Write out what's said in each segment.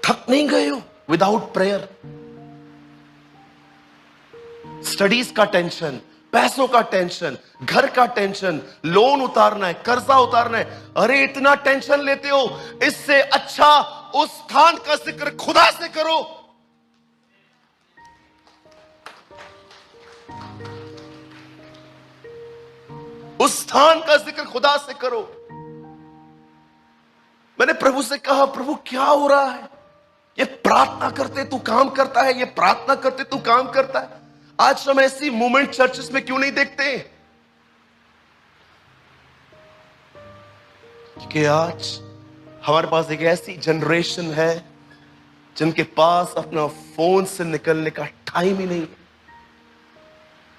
थक नहीं गए हो विदाउट प्रेयर? स्टडीज का टेंशन, पैसों का टेंशन, घर का टेंशन, लोन उतारना है, कर्जा उतारना है, अरे इतना टेंशन लेते हो, इससे अच्छा उस स्थान का जिक्र खुदा से करो। उस स्थान का जिक्र खुदा से करो। मैंने प्रभु से कहा, प्रभु क्या हो रहा है? ये प्रार्थना करते तू काम करता है, ये प्रार्थना करते तू काम करता है। आज हम ऐसी मूवमेंट चर्चेस में क्यों नहीं देखते? क्योंकि आज हमारे पास एक ऐसी जनरेशन है जिनके पास अपना फोन से निकलने का टाइम ही नहीं है।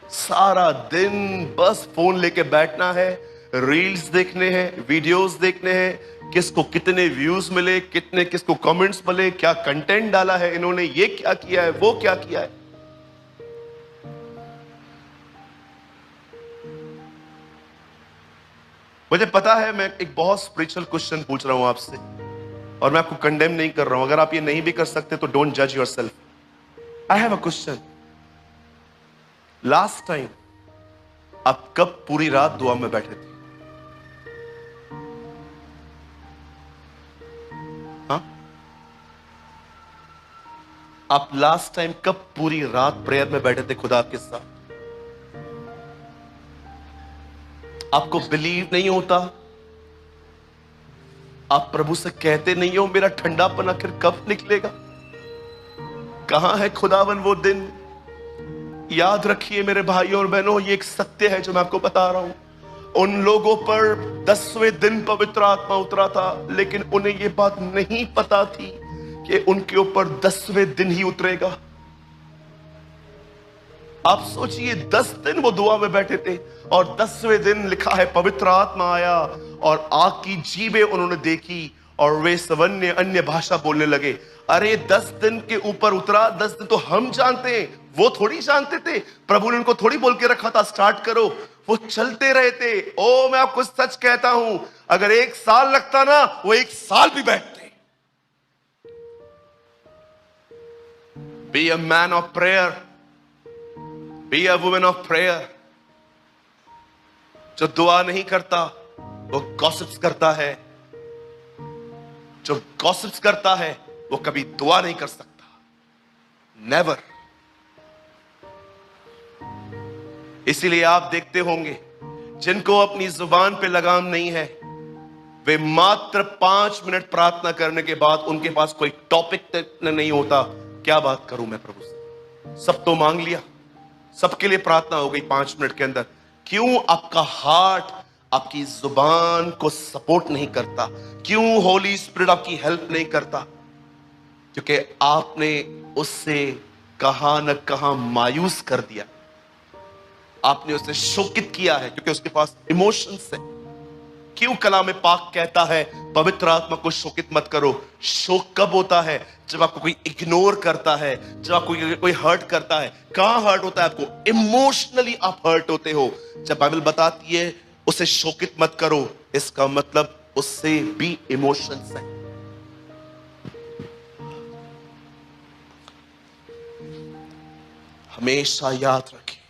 सारा दिन बस फोन लेके बैठना है, रील्स देखने हैं, वीडियोस देखने हैं, किसको कितने व्यूज मिले, कितने किसको कमेंट्स मिले, क्या कंटेंट डाला है इन्होंने, ये क्या किया है, वो क्या किया है। मुझे पता है मैं एक बहुत स्पिरिचुअल क्वेश्चन पूछ रहा हूं आपसे, और मैं आपको कंडेम नहीं कर रहा हूं। अगर आप ये नहीं भी कर सकते तो डोंट जज yourself. I have a question. Last time आप कब पूरी रात दुआ में बैठे थे? हाँ, आप लास्ट टाइम कब पूरी रात प्रेयर में बैठे थे खुदा के साथ? आपको बिलीव नहीं होता? आप प्रभु से कहते नहीं हो मेरा ठंडापन आखिर कब निकलेगा? कहां है खुदावन वो दिन? याद रखिए मेरे भाइयों और बहनों, ये एक सत्य है जो मैं आपको बता रहा हूं। उन लोगों पर 10वें दिन पवित्र आत्मा उतरा था, लेकिन उन्हें यह बात नहीं पता थी कि उनके ऊपर 10वें दिन ही उतरेगा। आप सोचिए, 10 दिन वो दुआ में बैठे थे और 10वें दिन लिखा है पवित्र आत्मा आया और आग की जीभें उन्होंने देखी और वे सवन्य अन्य भाषा बोलने लगे। अरे 10 दिन के ऊपर उतरा, 10 दिन तो हम जानते हैं, वो थोड़ी जानते थे। प्रभु ने उनको थोड़ी बोल के रखा था स्टार्ट करो, वो चलते रहे थे। ओ मैं आपको सच कहता हूं, अगर 1 साल लगता ना, वो 1 साल भी बैठते। Be a man of prayer, be a women of prayer. जो दुआ नहीं करता वो गॉसिप्स करता है, जो गॉसिप्स करता है वो कभी दुआ नहीं कर सकता, नेवर। इसीलिए आप देखते होंगे जिनको अपनी जुबान पे लगाम नहीं है, वे मात्र 5 मिनट प्रार्थना करने के बाद उनके पास कोई टॉपिक नहीं होता। क्या बात करूं मैं प्रभु से? सब तो मांग लिया, सबके लिए प्रार्थना हो गई 5 मिनट के अंदर। क्यों आपका हार्ट आपकी जुबान को सपोर्ट नहीं करता? क्यों होली स्पिरिट आपकी हेल्प नहीं करता? क्योंकि आपने उससे कहां न कहां मायूस कर दिया, आपने उसे शोकित किया है, क्योंकि उसके पास इमोशंस है। क्यों कलाम पाक कहता है पवित्र आत्मा को शोकित मत करो? शोक कब होता है? जब आपको कोई इग्नोर करता है, जब आपको कोई हर्ट करता है। कहां हर्ट होता है आपको? इमोशनली आप हर्ट होते हो। जब बाइबल बताती है उसे शोकित मत करो, इसका मतलब उससे भी इमोशंस है। हमेशा याद रखिए,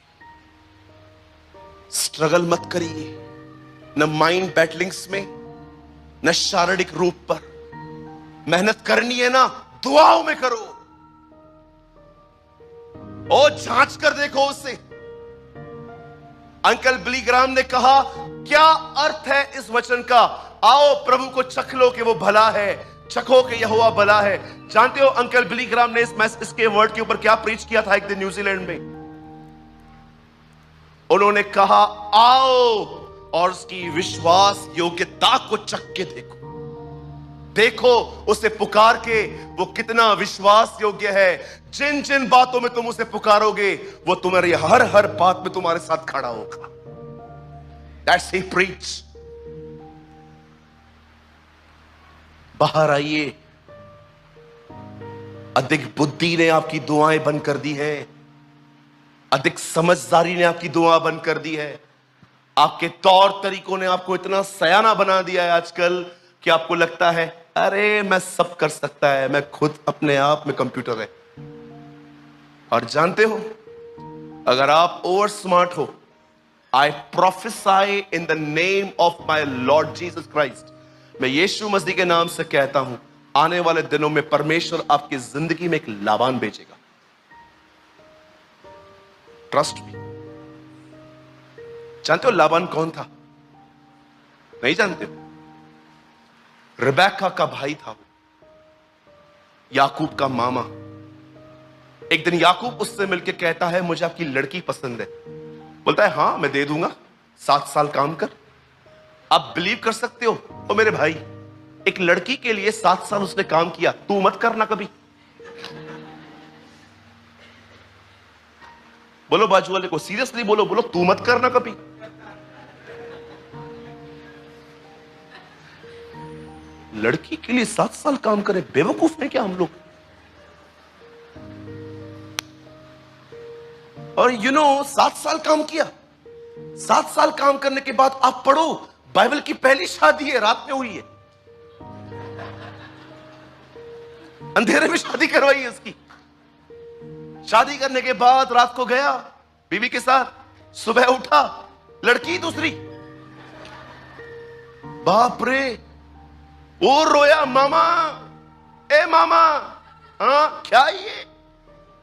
स्ट्रगल मत करिए, न माइंड बैटलिंग्स में, न शारीरिक रूप पर। मेहनत करनी है ना, दुआओं में करो। ओ जांच कर देखो उसे। अंकल बिली ग्राहम ने कहा, क्या अर्थ है इस वचन का? आओ प्रभु को चख लो कि वो भला है, चखो कि यहोवा भला है। जानते हो अंकल बिली ग्राहम ने इसके वर्ड के ऊपर क्या प्रीच किया था एक दिन न्यूजीलैंड में? उन्होंने कहा, आओ और उसकी विश्वास योग्यता को चख के देखो। देखो उसे पुकार के वो कितना विश्वास योग्य है। जिन जिन बातों में तुम उसे पुकारोगे, वो तुम्हारी हर बात में तुम्हारे साथ खड़ा होगा। That's he preach। बाहर आइए। अधिक बुद्धि ने आपकी दुआएं बंद कर दी है, अधिक समझदारी ने आपकी दुआ बंद कर दी है। आपके तौर तरीकों ने आपको इतना सयाना बना दिया है आजकल कि आपको लगता है अरे मैं सब कर सकता है, मैं खुद अपने आप में कंप्यूटर है। और जानते हो, अगर आप ओवर स्मार्ट हो, I prophesy in the name of my Lord Jesus Christ, मैं यीशु मसीह के नाम से कहता हूं, आने वाले दिनों में परमेश्वर आपकी जिंदगी में एक लाबान भेजेगा। Trust me. जानते हो लाबान कौन था? नहीं जानते हो? रिबेका का भाई था वो, याकूब का मामा। एक दिन याकूब उससे मिलकर कहता है, मुझे आपकी लड़की पसंद है। बोलता है, हां मैं दे दूंगा, 7 साल काम कर। आप बिलीव कर सकते हो? ओ मेरे भाई, एक लड़की के लिए 7 साल उसने काम किया। तू मत करना कभी। बोलो बाजू वाले को, सीरियसली बोलो, बोलो तू मत करना कभी। लड़की के लिए 7 साल काम करे, बेवकूफ है क्या हम लोग? और 7 साल काम किया। 7 साल काम करने के बाद आप पढ़ो, बाइबल की पहली शादी है, रात में हुई है। अंधेरे में शादी करवाई है उसकी। शादी करने के बाद रात को गया बीवी के साथ, सुबह उठा, लड़की दूसरी। बाप रे, वो रोया, मामा, ए मामा, हाँ क्या ये?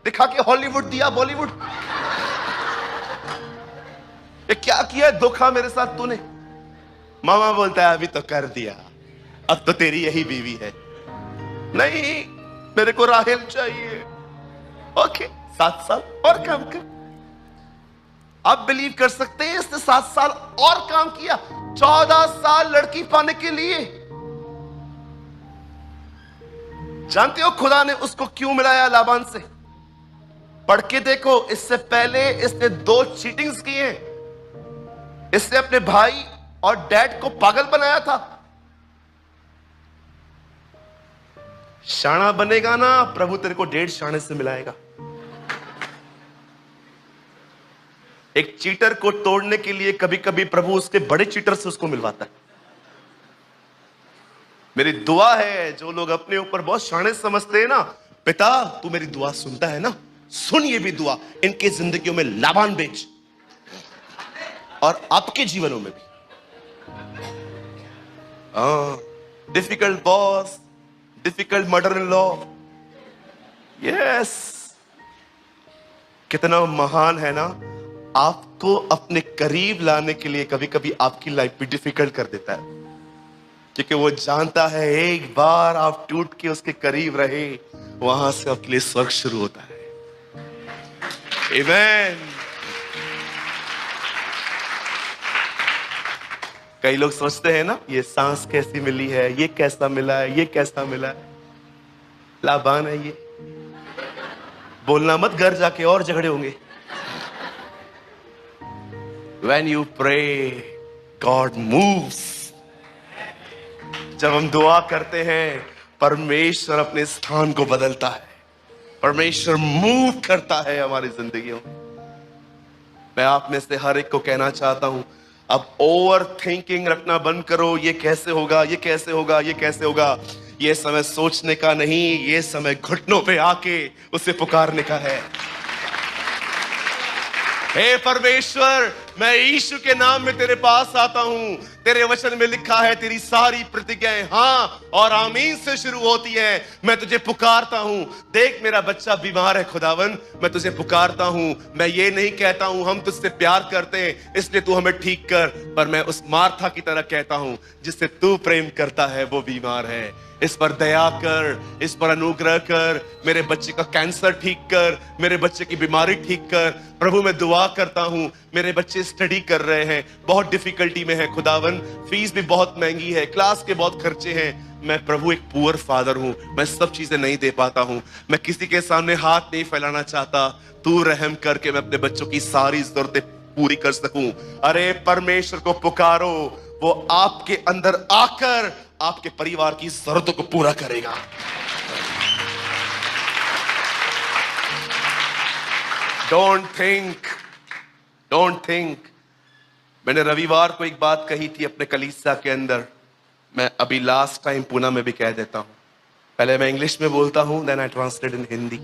दिखा के हॉलीवुड दिया, बॉलीवुड। ये क्या किया है धोखा मेरे साथ तूने? मामा बोलता है, अभी तो कर दिया, अब तो तेरी यही बीवी है। नहीं, मेरे को राहेल चाहिए। ओके, 7 साल और काम कर। आप बिलीव कर सकते हैं, इसने 7 साल और काम किया, 14 साल लड़की पाने के लिए। जानते हो खुदा ने उसको क्यों मिलाया लाबान से? पढ़ के देखो, इससे पहले इसने 2 चीटिंग्स की हैं। इसने अपने भाई और डैड को पागल बनाया था। शाना बनेगा ना, प्रभु तेरे को 1.5 शाने से मिलाएगा। एक चीटर को तोड़ने के लिए कभी कभी प्रभु उसके बड़े चीटर से उसको मिलवाता है। मेरी दुआ है, जो लोग अपने ऊपर बहुत शाने समझते हैं ना, पिता तू मेरी दुआ सुनता है ना, सुन ये भी दुआ, इनके जिंदगियों में लाबान भेज, और आपके जीवनों में भी। Difficult boss, difficult mother in law, yes, कितना महान है ना, आपको अपने करीब लाने के लिए कभी कभी आपकी लाइफ भी डिफिकल्ट कर देता है, क्योंकि वो जानता है एक बार आप टूट के उसके करीब रहे, वहां से आपके लिए स्वर्ग शुरू होता है। आमीन। कई लोग सोचते हैं ना, ये सांस कैसी मिली है, ये कैसा मिला है, ये कैसा मिला है। लाबान है ये। बोलना मत, घर जाके और झगड़े होंगे। When you pray, God moves. जब हम दुआ करते हैं, परमेश्वर अपने स्थान को बदलता है, परमेश्वर मूव करता है हमारी जिंदगियों में। मैं आप में से हर एक को कहना चाहता हूं, अब ओवर थिंकिंग रखना बंद करो। ये कैसे होगा, ये कैसे होगा, ये कैसे होगा। ये समय सोचने का नहीं, ये समय घुटनों पे आके उसे पुकारने का है। हे परमेश्वर, मैं यीशु के नाम में तेरे पास आता हूं। तेरे वचन में लिखा है, तेरी सारी प्रतिज्ञाएं हाँ और आमीन से शुरू होती हैं। मैं तुझे पुकारता हूं। देख मेरा बच्चा बीमार है खुदावन, मैं तुझे पुकारता हूं। मैं ये नहीं कहता हूं हम तुझसे प्यार करते हैं इसलिए तू हमें ठीक कर, पर मैं उस मार्था की तरह कहता हूं, जिससे तू प्रेम करता है वो बीमार है। इस पर दया कर, इस पर अनुग्रह कर, मेरे बच्चे का कैंसर ठीक कर, मेरे बच्चे की बीमारी ठीक कर। प्रभु मैं दुआ करता हूं, मेरे बच्चे स्टडी कर रहे हैं, बहुत डिफिकल्टी में है खुदावन, फीस भी बहुत महंगी है, क्लास के बहुत खर्चे हैं। मैं प्रभु एक पुअर फादर हूं, मैं सब चीजें नहीं दे पाता हूं, मैं किसी के सामने हाथ नहीं फैलाना चाहता। तू रहम करके मैं अपने बच्चों की सारी जरूरतें पूरी कर सकूं। अरे परमेश्वर को पुकारो, वो आपके अंदर आकर आपके परिवार की जरूरतों को पूरा करेगा। Don't think. मैंने रविवार को एक बात कही थी अपने कलीसिया के अंदर, मैं अभी लास्ट टाइम पुणे में भी कह देता हूं, पहले मैं इंग्लिश में बोलता हूं, then I translate in Hindi.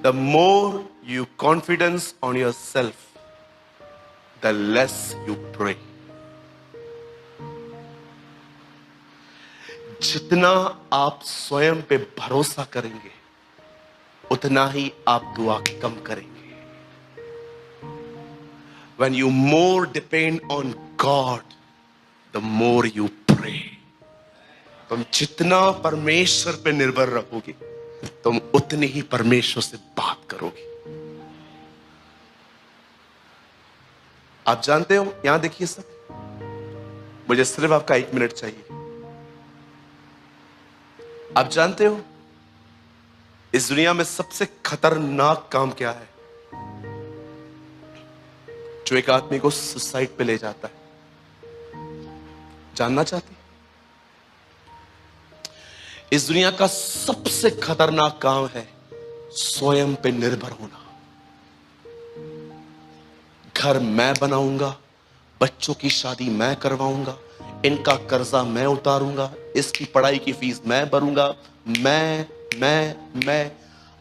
The more you confidence on yourself, the less you pray. जितना आप स्वयं पे भरोसा करेंगे उतना ही आप दुआ कम करेंगे। When you more depend on God, the more you pray. तुम जितना परमेश्वर पे निर्भर रहोगे, तुम उतनी ही परमेश्वर से बात करोगे। आप जानते हो, यहां देखिए सब, मुझे सिर्फ आपका 1 मिनट चाहिए। आप जानते हो इस दुनिया में सबसे खतरनाक काम क्या है? जो एक आदमी को सुसाइड पे ले जाता है। जानना चाहते? इस दुनिया का सबसे खतरनाक काम है स्वयं पे निर्भर होना। घर मैं बनाऊंगा, बच्चों की शादी मैं करवाऊंगा, इनका कर्जा मैं उतारूंगा, इसकी पढ़ाई की फीस मैं भरूंगा, मैं।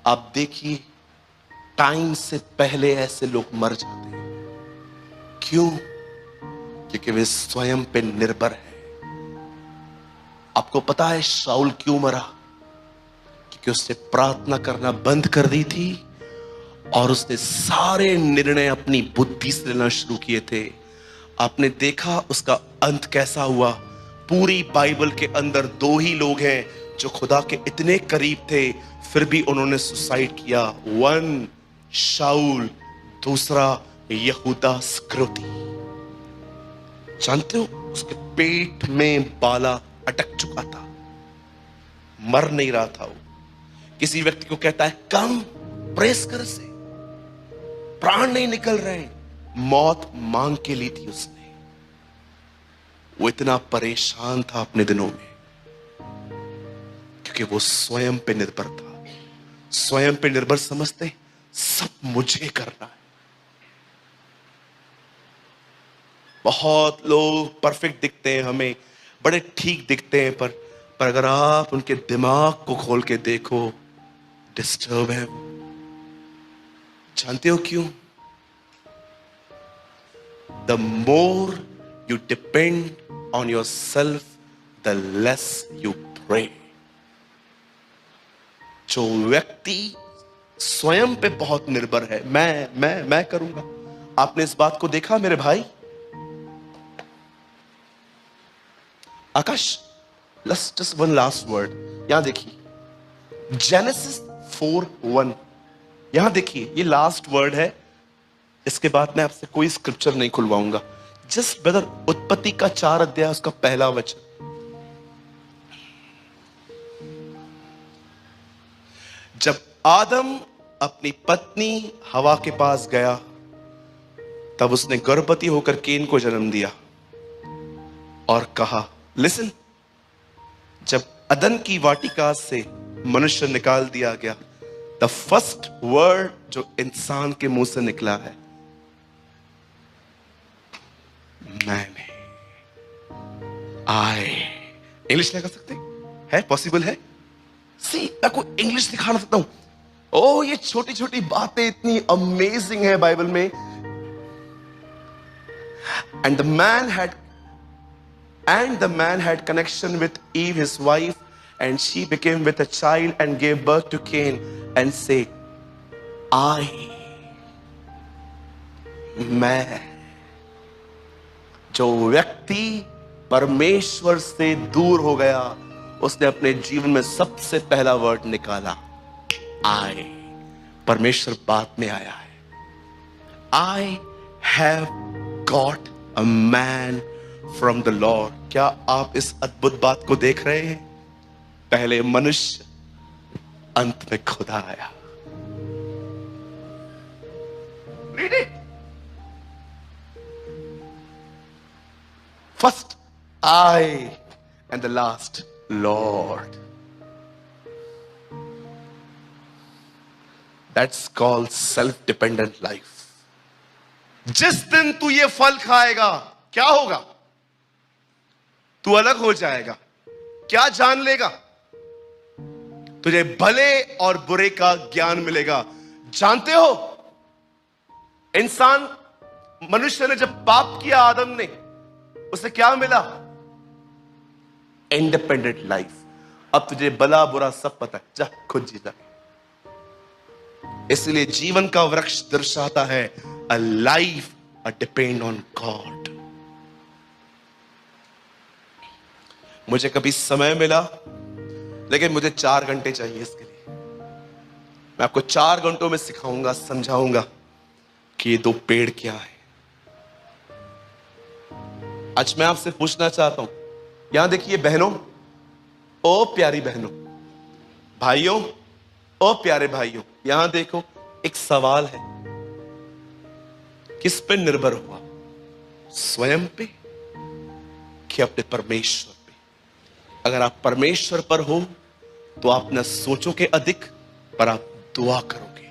आप देखिए, टाइम से पहले ऐसे लोग मर जाते हैं। क्यों? क्योंकि वे स्वयं पे निर्भर हैं। आपको पता है शाऊल क्यों मरा? क्योंकि उसने प्रार्थना करना बंद कर दी थी और उसने सारे निर्णय अपनी बुद्धि से लेना शुरू किए थे। आपने देखा उसका अंत कैसा हुआ। पूरी बाइबल के अंदर 2 ही लोग हैं जो खुदा के इतने करीब थे, फिर भी उन्होंने सुसाइड किया। 1 शाऊल, दूसरा यहूदा इस्करियोती। जानते हो उसके पेट में बाला अटक चुका था, मर नहीं रहा था वो। किसी व्यक्ति को कहता है कम प्रेस कर से, प्राण नहीं निकल रहे, मौत मांग के ली थी उसने। वो इतना परेशान था अपने दिनों में क्योंकि वो स्वयं पे निर्भर था। स्वयं पे निर्भर समझते सब मुझे करना है। बहुत लोग परफेक्ट दिखते हैं, हमें बड़े ठीक दिखते हैं, पर अगर आप उनके दिमाग को खोल के देखो, डिस्टर्ब है। जानते हो क्यों? The more you depend on yourself, the less you pray. जो व्यक्ति स्वयं पे बहुत निर्भर है, मैं करूंगा। आपने इस बात को देखा मेरे भाई आकाश? जस्ट वन लास्ट वर्ड, यहां देखिए जेनेसिस 4:1। यहां देखिए, ये लास्ट वर्ड है। इसके बाद मैं आपसे कोई स्क्रिप्चर नहीं खुलवाऊंगा। जस्ट ब्रदर, उत्पत्ति का 4 अध्याय, उसका पहला वचन। जब आदम अपनी पत्नी हवा के पास गया, तब उसने गर्भवती होकर केन को जन्म दिया और कहा, लिसन, जब अदन की वाटिका से मनुष्य निकाल दिया गया, द फर्स्ट वर्ड जो इंसान के मुंह से निकला है, मैंने। आए इंग्लिश लगा सकते है? पॉसिबल है? सी, मैं को इंग्लिश दिखाना सकता हूं। ओ, ये छोटी छोटी बातें इतनी अमेजिंग है बाइबल में। And the man had connection with Eve his wife, and she became with a child and gave birth to Cain, and said, मैं। जो व्यक्ति परमेश्वर से दूर हो गया, उसने अपने जीवन में सबसे पहला वर्ड निकाला, I। परमेश्वर बाद में आया है। I have got a man from the Lord। क्या आप इस अद्भुत बात को देख रहे हैं? पहले मनुष्य, अंत में खुदा आया। Read it। First I and the last Lord। That's called self-dependent life। जिस दिन तू ये फल खाएगा, क्या होगा? तू अलग हो जाएगा। क्या जान लेगा? तुझे भले और बुरे का ज्ञान मिलेगा। जानते हो, इंसान मनुष्य ने जब पाप किया, आदम ने, उसे क्या मिला? Independent life. अब तुझे भला बुरा सब पता है, जा खुद जीता। इसलिए जीवन का वृक्ष दर्शाता है a life depend on God. मुझे कभी समय मिला, लेकिन मुझे 4 घंटे चाहिए इसके लिए। मैं आपको 4 घंटों में सिखाऊंगा, समझाऊंगा कि ये 2 पेड़ क्या है। आज मैं आपसे पूछना चाहता हूं, यहां देखिए बहनों, ओ प्यारी बहनों, भाइयों, ओ प्यारे भाइयों, यहां देखो, एक सवाल है, किस पे निर्भर हुआ? स्वयं पे कि अपने परमेश्वर पे? अगर आप परमेश्वर पर हो तो आप न सोचोगे अधिक, पर आप दुआ करोगे।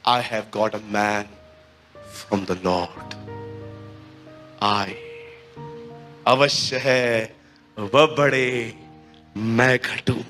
I have got a man from the Lord. आई अवश्य है वह बड़े, मैं घटूं।